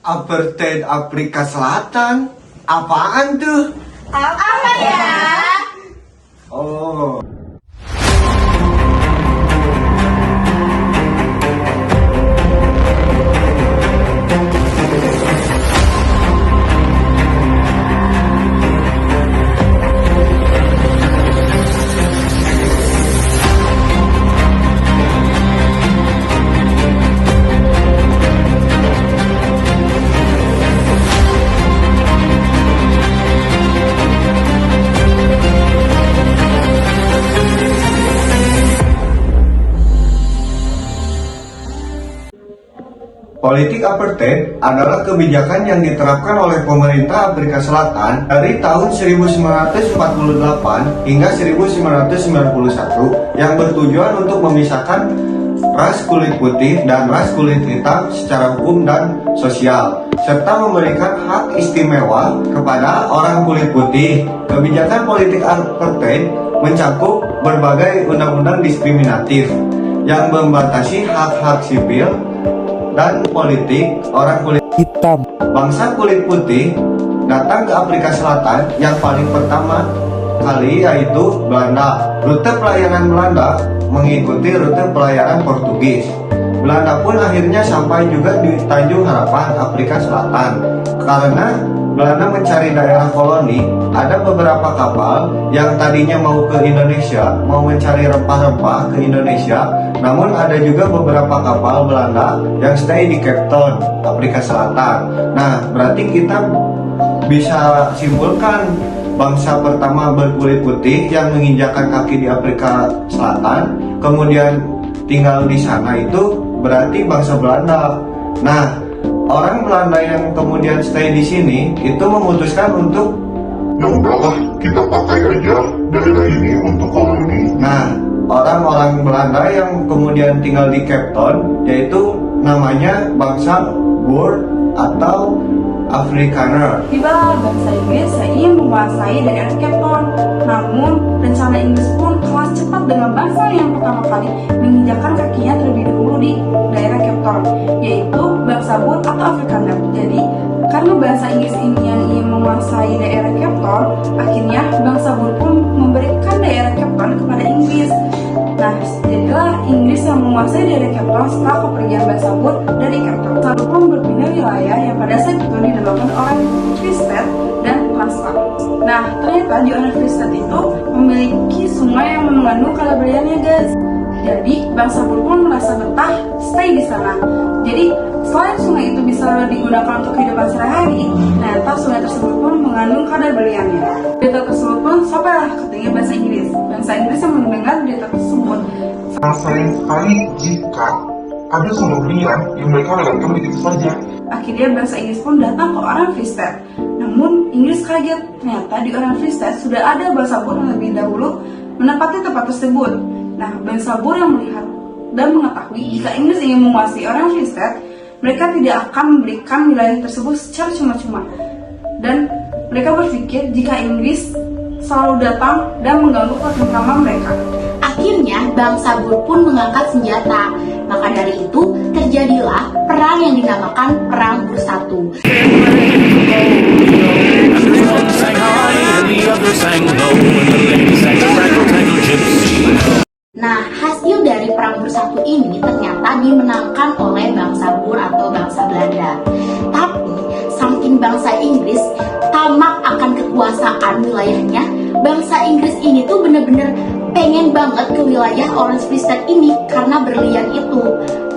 Apartheid Afrika Selatan? Apaan tuh? Apa ya? Oh. Politik apartheid adalah kebijakan yang diterapkan oleh pemerintah Afrika Selatan dari tahun 1948 hingga 1991 yang bertujuan untuk memisahkan ras kulit putih dan ras kulit hitam secara hukum dan sosial, serta memberikan hak istimewa kepada orang kulit putih. Kebijakan politik apartheid mencakup berbagai undang-undang diskriminatif yang membatasi hak-hak sipil dan politik orang kulit hitam. Bangsa kulit putih datang ke Afrika Selatan yang paling pertama kali yaitu Belanda. Rute pelayaran Belanda mengikuti rute pelayaran Portugis. Belanda pun akhirnya sampai juga di Tanjung Harapan, Afrika Selatan. Karena Belanda mencari daerah koloni, ada beberapa kapal yang tadinya mau ke Indonesia, mau mencari rempah-rempah ke Indonesia. Namun ada juga beberapa kapal Belanda yang stay di Cape Town, Afrika Selatan. Nah, berarti kita bisa simpulkan bangsa pertama berkulit putih yang menginjakan kaki di Afrika Selatan, kemudian tinggal di sana itu berarti bangsa Belanda. Nah, orang Belanda yang kemudian stay di sini itu memutuskan untuk ya udahlah, kita pakai aja daerah ini untuk koloni. Nah, orang-orang Belanda yang kemudian tinggal di Cape Town yaitu namanya bangsa Boer atau Afrikaner. Tiba bangsa Inggris ingin menguasai daerah Cape Town. Namun, rencana Inggris pun kalah cepat dengan bangsa yang pertama kali menginjakan kakinya terlebih dahulu di daerah Cape Town, yaitu bangsa Boer atau Afrikaner. Jadi, karena bangsa Inggris ini yang ingin menguasai daerah Cape Town, akhirnya bangsa Boer pun memberikan daerah Cape Town kepada Inggris. Nah, jadilah Inggris yang menguasai daerah Cape Town setelah kepergian bangsa Boer dari Cape Town. Lalu pun berpindah wilayah yang pada saat itu dinamakan orang Free State dan Transvaal. Nah, ternyata di orang Free State itu memiliki sungai yang mengandung kadar berliannya, guys. Jadi, bangsa Boer pun merasa betah stay di sana. Jadi, selain sungai itu bisa digunakan untuk kehidupan sehari-hari, ternyata sungai tersebut pun mengandung kadar berliannya. Berita tersebut pun sampailah ke telinga bangsa Inggris. Bangsa Inggris yang mendengar berita tersebut. Sayang sekali jika ada sumber berlian yang mereka lewatkan begitu saja. Akhirnya bangsa Inggris pun datang ke orang Free State. Namun Inggris kaget, ternyata di orang Free State sudah ada bangsa Boer yang lebih dahulu menempati tempat tersebut. Nah, bangsa Boer yang melihat dan mengetahui jika Inggris ingin menguasai orang Free State, mereka tidak akan memberikan wilayah tersebut secara cuma-cuma. Dan mereka berpikir jika Inggris selalu datang dan mengganggu ketentraman mereka. Akhirnya bangsa Boer pun mengangkat senjata. Maka dari itu terjadilah perang yang dinamakan Perang Bersatu. Nah, hasil dari Perang Bersatu ini ternyata dimenangkan oleh bangsa Boer atau bangsa Belanda. Tapi saking bangsa Inggris tamak akan kekuasaan wilayahnya, bangsa Inggris ini tuh bener-bener pengen banget ke wilayah Orange Free State ini karena berlian itu.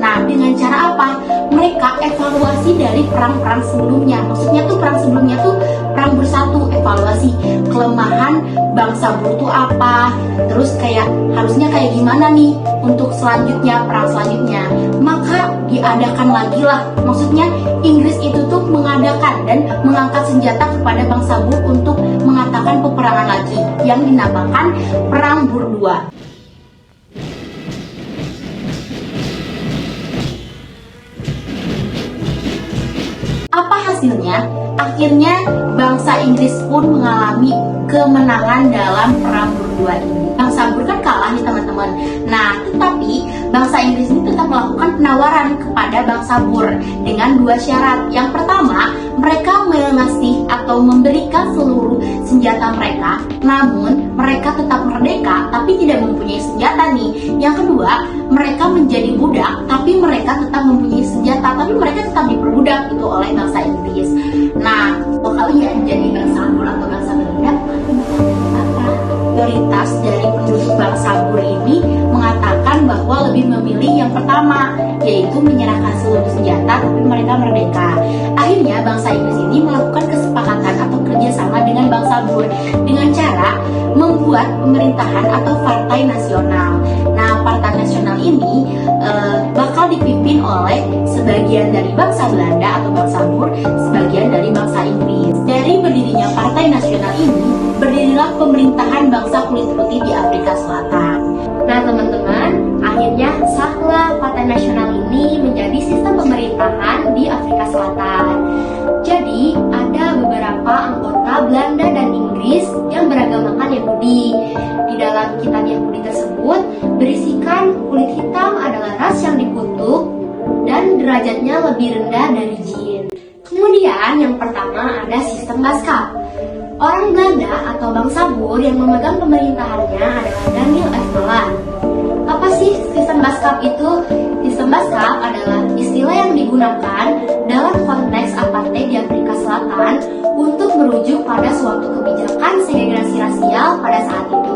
Nah, dengan cara apa? Mereka evaluasi dari perang-perang sebelumnya. Maksudnya tuh perang sebelumnya tuh Perang Bersatu, evaluasi kelemahan bangsa Boer tuh apa, terus kayak harusnya kayak gimana nih untuk selanjutnya, perang selanjutnya. Maka diadakan lagi lah. Maksudnya Inggris itu tuh mengadakan dan mengangkat senjata kepada bangsa Boer untuk mengatakan peperangan lagi yang dinamakan Perang Boer II. Apa hasilnya? Akhirnya bangsa Inggris pun mengalami kemenangan dalam Perang Boer II ini. Bangsa Boer kan kalah nih teman-teman. Nah, tetapi bangsa Inggris ini tetap melakukan penawaran kepada bangsa Bur dengan dua syarat. Yang pertama, mereka mengasih atau memberikan seluruh senjata mereka, namun mereka tetap merdeka tapi tidak mempunyai senjata nih. Yang kedua, mereka menjadi budak tapi mereka tetap mempunyai senjata, tapi mereka tetap diperbudak itu oleh bangsa Inggris. Nah, kalau kalian jadi bangsa Bur atau bangsa Belanda, mayoritas dari penduduk bangsa Bur ini mengatakan bahwa lebih memilih yang pertama, yaitu menyerahkan seluruh senjata tapi mereka merdeka. Akhirnya bangsa Inggris ini melakukan kesepakatan atau kerjasama dengan bangsa Bur dengan cara membuat pemerintahan atau partai nasional. Nah, partai nasional ini bakal dipimpin oleh sebagian dari bangsa Belanda atau bangsa Bur, sebagian dari bangsa Inggris. Dari berdirinya partai nasional ini, berdirilah pemerintahan bangsa kulit putih di Afrika Selatan. Nah teman-teman, akhirnya sahlah partai nasional ini menjadi sistem pemerintahan di Afrika Selatan. Jadi ada beberapa anggota Belanda dan Inggris yang beragamakan Yahudi. Di dalam kitab Yahudi tersebut berisikan kulit hitam adalah ras yang dikutuk dan derajatnya lebih rendah dari jin. Kemudian yang pertama ada sistem Baskap. Orang Belanda atau bangsa Bur yang memegang pemerintahannya adalah Daniel F. Malan. Apa sih sistem Baskap itu? Sistem Baskap adalah istilah yang digunakan dalam konteks apartheid di Afrika Selatan untuk merujuk pada suatu kebijakan segregasi rasial pada saat itu.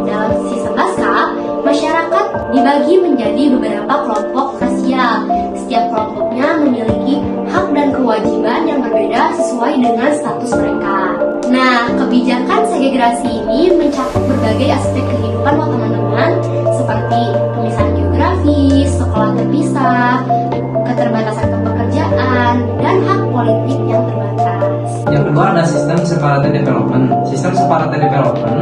Dalam sistem Baskap, masyarakat dibagi menjadi beberapa kelompok rasial. Setiap kelompoknya memiliki hak dan kewajiban yang berbeda sesuai dengan status mereka. Nah, kebijakan segregasi ini mencakup berbagai aspek kehidupan loh teman-teman, seperti pemisahan geografis, sekolah terpisah, keterbatasan pekerjaan, dan hak politik yang terbatas. Yang kedua ada sistem separated development. Sistem separated development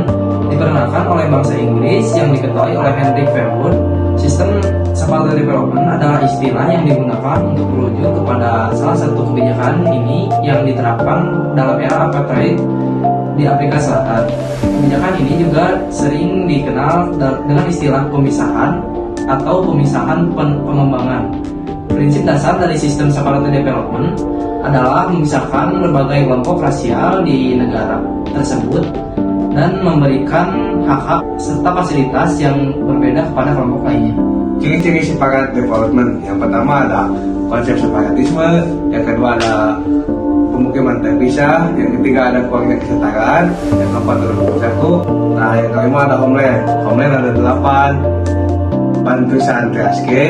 diperkenalkan oleh bangsa Inggris yang diketuai oleh Henry Fairwood. Sistem separated development adalah istilah yang digunakan untuk merujuk kepada salah satu kebijakan ini yang diterapkan dalam era apartheid di Afrika Selatan. Kebijakan ini juga sering dikenal dengan istilah pemisahan atau pemisahan pengembangan. Prinsip dasar dari sistem separated development adalah memisahkan berbagai kelompok rasial di negara tersebut dan memberikan hak-hak serta fasilitas yang berbeda kepada kelompok lainnya. Ciri-ciri separated development, yang pertama ada konsep separatisme, yang kedua ada pemukiman terpisah, yang ketiga ada keluarga kesetaraan, yang keempat ada bersatu, nah yang kelima ada homeland. Homeland ada 8, Bantusan Traske,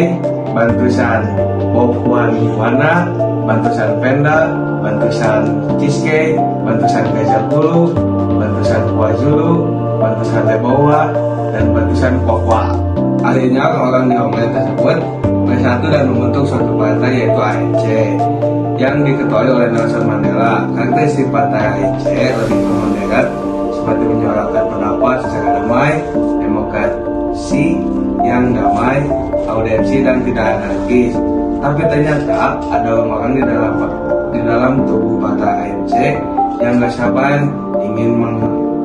Bantusan Bopuan Wana, Bantusan Penda, Bantusan Ciske, Bantusan Gajapulu, Bantusan Kwazulu, Bantusan Lebowa, dan Bantusan Kokwa. Akhirnya orang di homeland tersebut bersatu dan membentuk suatu partai yaitu ANC yang diketuai oleh Nelson Mandela. Karakteristik partai ANC lebih moderat seperti menyuarakan pendapat secara damai, demokrasi yang damai, audiensi dan tidak anarkis. Tapi ternyata ada orang di dalam tubuh partai ANC yang gak sabar ingin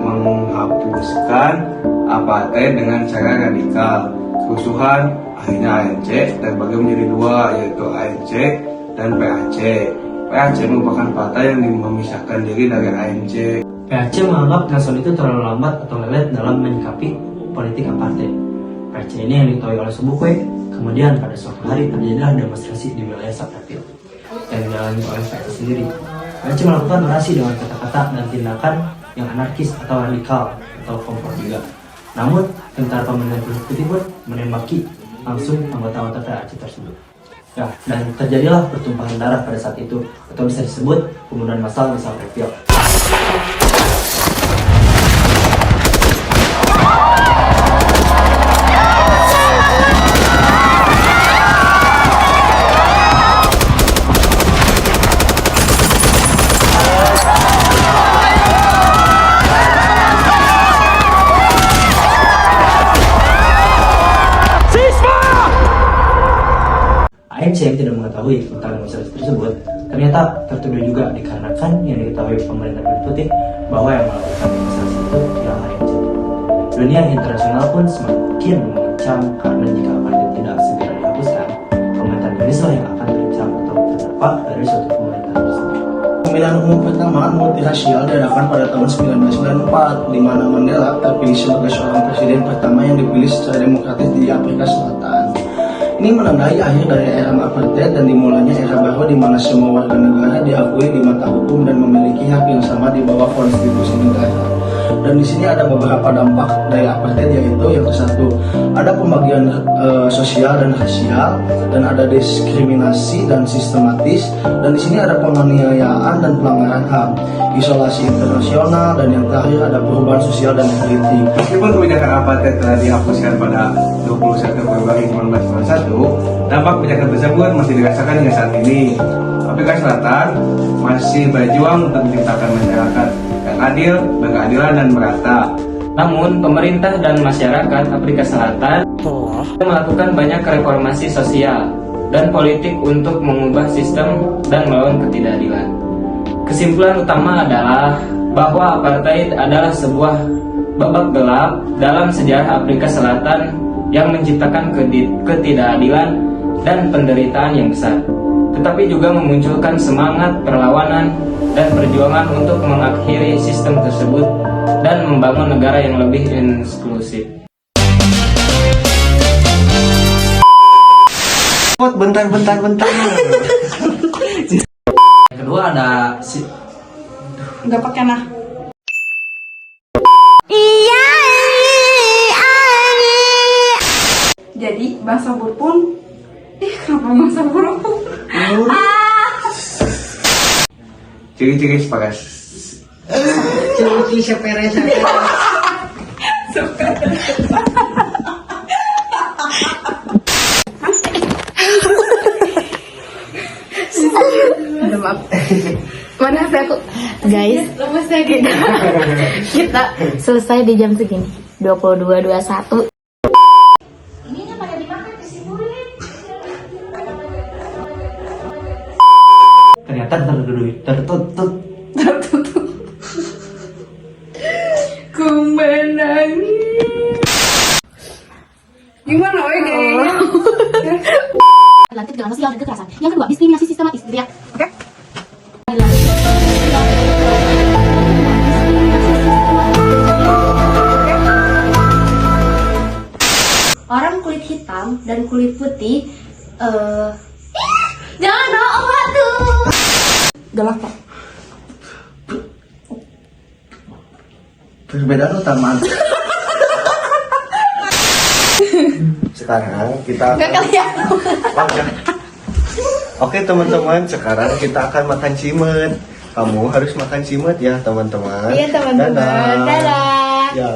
menghapuskan apartheid dengan cara radikal. Kerusuhan, akhirnya ANC terbagi menjadi dua, yaitu ANC dan PAC. PAC merupakan partai yang memisahkan diri dari ANC. PAC menganggap Nelson itu terlalu lambat atau lelet dalam menyikapi politik apartheid. PAC ini yang diketahui oleh Sobukwe. Kemudian pada suatu hari terjadilah demonstrasi di wilayah Sharpeville yang dialami oleh PAC sendiri. PAC melakukan orasi dengan kata-kata dan tindakan yang anarkis atau radikal atau kompor juga. Namun, tentara pemerintahan kulit putih pun menembaki langsung anggota-anggota PAC tersebut. Ya, dan terjadilah pertumpahan darah pada saat itu, atau bisa disebut pembunuhan massal di Sharpeville. ANC yang tidak mengetahui tentang demonstrasi tersebut ternyata tertuduh juga dikarenakan yang diketahui pemerintah kulit putih bahwa yang melakukan demonstrasi itu adalah ANC. Dunia internasional pun semakin mengecam karena jika apartheid tidak segera dihapus Pemilihan umum pertama multirasial diadakan pada tahun 1994, di mana Mandela terpilih sebagai seorang presiden pertama yang dipilih secara demokratis di Afrika Selatan. Ini menandai akhir dari era apartheid dan dimulainya era baru di mana semua warga negara diakui di mata hukum dan memiliki hak yang sama di bawah konstitusi negara. Dan di sini ada beberapa dampak dari apartheid, yaitu yang satu, ada pembagian sosial dan rasial, dan ada diskriminasi dan sistematis, dan di sini ada penganiayaan dan pelanggaran HAM, isolasi internasional, dan yang terakhir ada perubahan sosial dan politik. Meskipun kebijakan apartheid telah dihapuskan pada 21 Februari 1991, dampak kebijakan tersebut masih dirasakan hingga saat ini. Afrika Selatan masih berjuang untuk menciptakan masyarakat yang adil, berkeadilan, dan merata. Namun, pemerintah dan masyarakat Afrika Selatan melakukan banyak reformasi sosial dan politik untuk mengubah sistem dan melawan ketidakadilan. Kesimpulan utama adalah bahwa apartheid adalah sebuah babak gelap dalam sejarah Afrika Selatan yang menciptakan ketidakadilan dan penderitaan yang besar, tetapi juga memunculkan semangat perlawanan dan perjuangan untuk mengakhiri sistem tersebut dan membangun negara yang lebih inklusif. Bentar. Kedua ada Nggak pakai nah. Jadi bahasa Bur pun, kenapa bahasa Bur aku? Ciri-ciri sepakat. Mana HP aku? Guys, kita selesai di jam segini 22.21. Ininya pada dimakan disibulin. ternyata tertutup. Ku menangis. Gimana woy kayaknya? Lanjut dalam sosial dan kekerasan. Yang kedua, diskriminasi sistematis, gitu ya. Oke. Orang kulit hitam dan kulit putih, jangan dong tuh. Galak Pak. Perbedaan utama Sekarang kita Oke teman-teman, sekarang kita akan makan cimet. Kamu harus makan cimet ya teman-teman. Iya teman-teman, dadah. Ya.